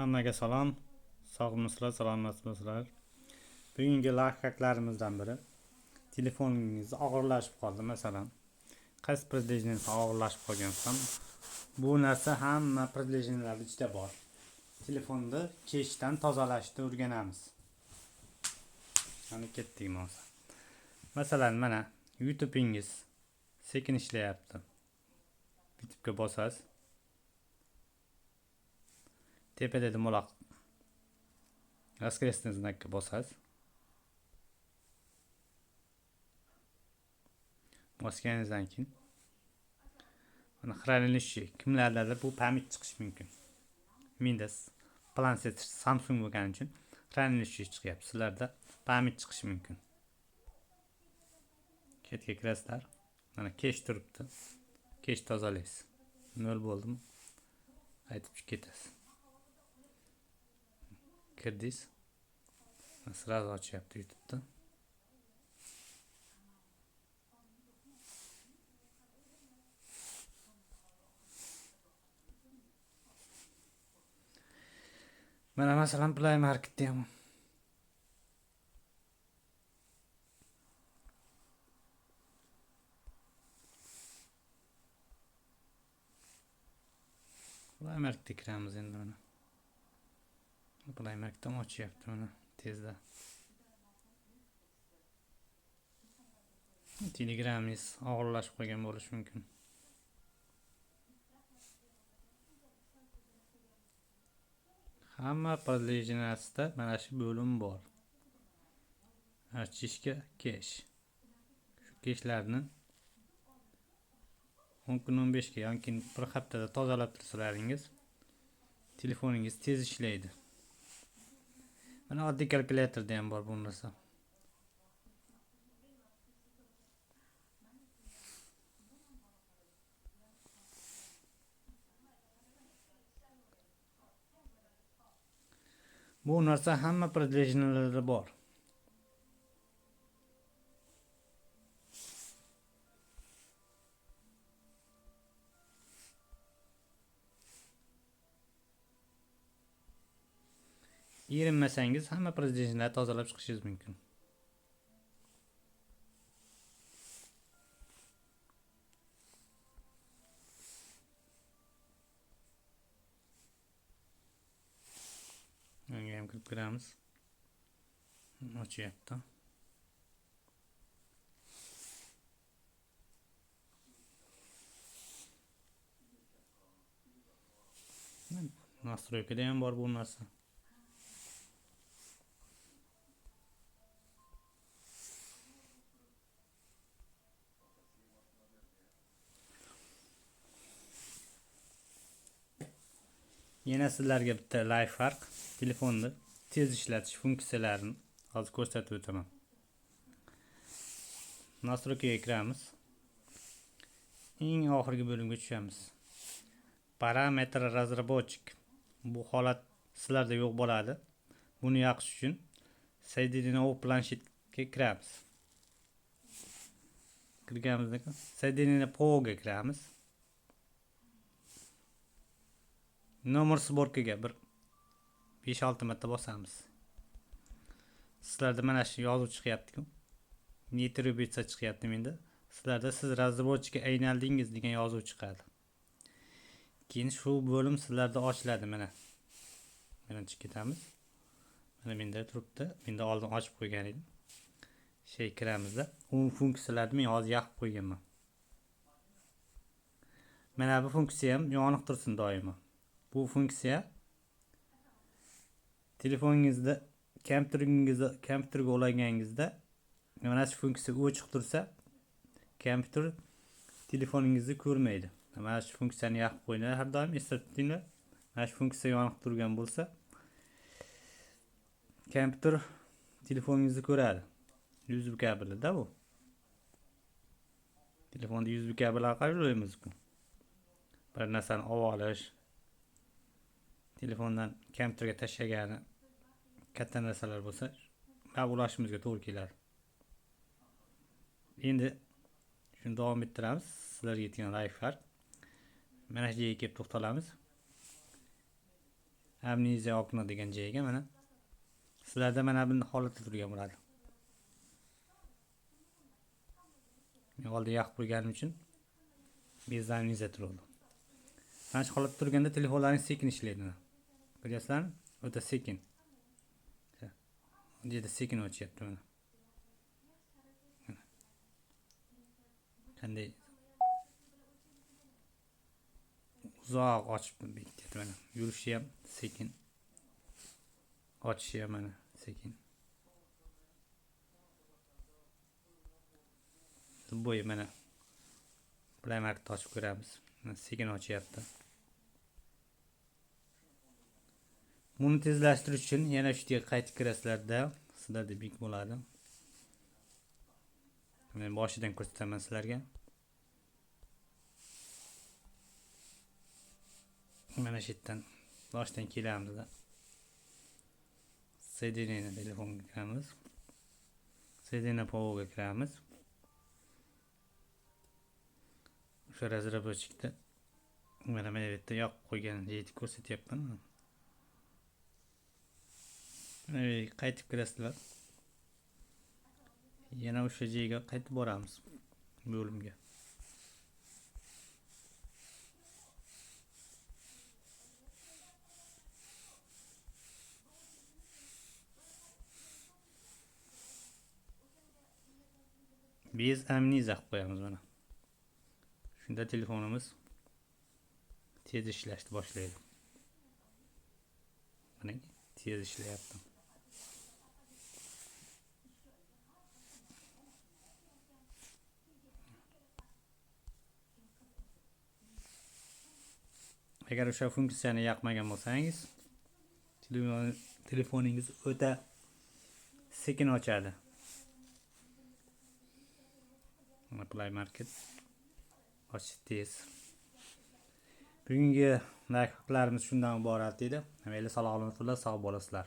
Hammaga salom. Sog'misizlar, salomatmisizlar? Bugungi lifhaklarimizdan biri telefoningiz og'irlashib qoldi, masalan. Qaysi privilegiyangiz og'irlashib qolgan bu narsa hamma privilegiyalar ichida bor. Telefonni kechdan tozalashni o'rganamiz. Qani ketdik mo'sa. Masalan, mana YouTube'ingiz sekin ishlayapti. YouTube'ga bosasiz. Tepada dumaloq воскресный znakka bosasiz. Bosganingizdan keyin mana xranilishi kimlardadir bu pamять chiqishi mumkin. Windows, Planshet, Samsung bo'lgani uchun xranilishi chiqyapti. Sizlarda pamять chiqishi mumkin. Ketga kirasizlar. Mana kech turibdi. Kech tozalaysiz. 0 bo'ldimi? Aytib ketasiz. Kirdingiz. Sразу ochyapti YouTube'da. Mana masalan Play Marketda ham Play Marketga kiramiz endi mana. Play Marketdan ochyapti mana tezda. Telegramingiz og'irlashib qolgan bo'lishi mumkin. Hamma privilegiyanasida mana shu bo'lim bor. Ochishga kesh. Shu keshlarni 10 kun 15 ga yoki bir haftada tozalab tursalaringiz telefoningiz tez ishlaydi. Mana oddiy kalkulyatorda ham bor bu narsa. Bu narsa hamma privilegiyalarida bor. Erinmasangiz hamma privilegiyalarni tozalab chiqishingiz mumkin. Menga ham kirib kiramiz. Ochyapti. Настройкада ham bor bu narsa. Yana sizlarga bitta life farq. Telefonni tez ishlatish funksiyalarini hozir ko'rsatib o'taman. Настройкаga kiramiz. Eng oxirgi bo'limga tushamiz. Parametr разработчик. Bu holat sizlarda yo'q bo'ladi. Buni yoqish uchun соединение planshetga kiramiz. Kirganimizdan keyin соединение POG'ga kiramiz. Nomer sborkaga bir 5-6 marta bosamiz. Sizlarda mana shu yozuv chiqyapti-ku. Не требуется chiqyapti menda. Sizlarda siz разработчикка aylandingiz degan yozuv chiqadi. Keyin shu bo'lim sizlarda ochiladi mana. Birinchi ketamiz. Mana menda turibdi. Menda oldin ochib qo'ygan edim. Kiramizda. U funksiyalarni men hozir yoqib qo'yganman. Mana bu funksiya ham yoniq tursin doimo. Bu funksiya telefoningizda kompyuterga ulanganingizda mana shu funksiya o'chiq tursa, kompyuter telefoningizni ko'rmaydi. Mana shu funksiyani yoqib qo'yinglar, har doim eslatib turinglar. Mana shu funksiya yoniq turgan bo'lsa, kompyuter telefoningizni ko'radi. USB kabelida bu. Telefonda USB kabel orqali ulaymiz-ku. Bir narsani olib olish, telefondan kompyuterga tashlagani katta narsalar bo'lsa, ulashimizga to'g'ri keladi. Endi shuni davom ettiramiz. Sizlarga yetgan life farq. Mana shu yerga kelib to'xtalamiz. amniziya okno degan joyga mana sizlarda mana bunday holatda turgan bo'ladi. Men oldin yoqib qo'yganim uchun bezda amniziya turadi. Mana shu holatda turganda telefonlaringiz sekin ishlaydi. Ko'ryapsizlarmi? O'ta sekin. Bu yerda sekin o'chyapti mana. Qanday uzoq ochib bekityapti mana. Yurishi ham sekin. Ochishi ham mana sekin. Bo'yi mana Play Market ochib ko'ramiz. Sekin ochyapti. Buni tezlashtirish uchun yana shu yerga qaytib kirasizlarda sizlarda bek bo'ladi. Men boshidan ko'rsataman sizlarga. Mana shu yerdan boshdan kelamiz. Soединение telefonga kiramiz. Soединение povoga kiramiz. O'sha razработчикda mana bu yerda yoqib qo'ygan joyni ko'rsatyapman. Qaytib kirasizlar. Yana o'sha joyga qaytib boramiz. Bo'limga. Biz amniziya qilib qo'yamiz mana. Shunda telefonimiz tez ishlashni boshlaydi. Mana tez ishlayapti. Agar o'sha funksiyani yoqmagan bo'lsangiz, telefoningiz o'ta sekin ochadi. Play Market ochish tez. Bugungi narxlarimiz shundan iborat edi. Mayli salomatlar, sog' bo'lasizlar.